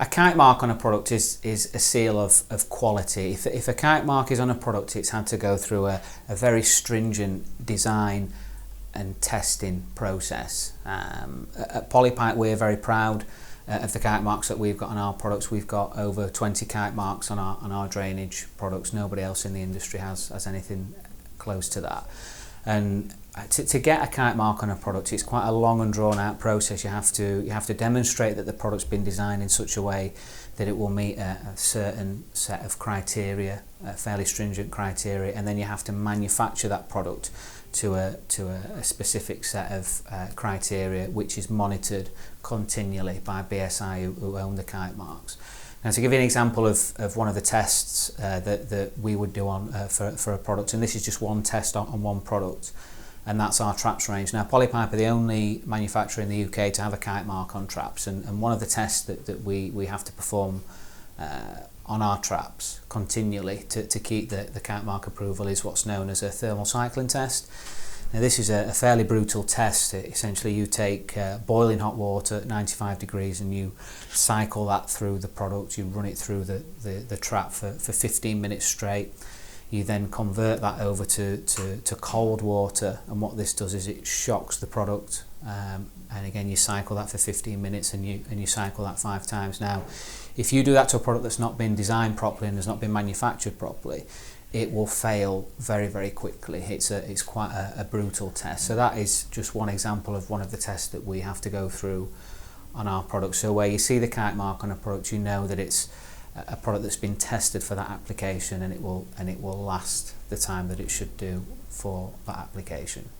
A kite mark on a product is a seal of quality. If a kite mark is on a product, it's had to go through a very stringent design and testing process. At Polypipe, we're very proud of the kite marks that we've got on our products. We've got over 20 kite marks on our drainage products. Nobody else in the industry has anything close to that. And to get a kite mark on a product, it's quite a long and drawn out process. You have to demonstrate that the product's been designed in such a way that it will meet a certain set of criteria, fairly stringent criteria, and then you have to manufacture that product to a specific set of criteria, which is monitored continually by BSI who own the kite marks. Now, to give you an example of one of the tests that we would do on for a product, and this is just one test on one product, and that's our traps range. Now, Polypipe are the only manufacturer in the UK to have a kite mark on traps, and one of the tests that we have to perform on our traps continually to keep the kite mark approval is what's known as a thermal cycling test. Now, this is a fairly brutal test. Essentially, you take boiling hot water at 95 degrees and you cycle that through the product. You run it through the trap for 15 minutes straight. You then convert that over to cold water, and what this does is it shocks the product. And again, you cycle that for 15 minutes and you cycle that 5 times. Now, if you do that to a product that's not been designed properly and has not been manufactured properly, it will fail very, very quickly. It's quite a brutal test. So that is just one example of one of the tests that we have to go through on our product. So where you see the kite mark on a product, you know that it's a product that's been tested for that application, and it will last the time that it should do for that application.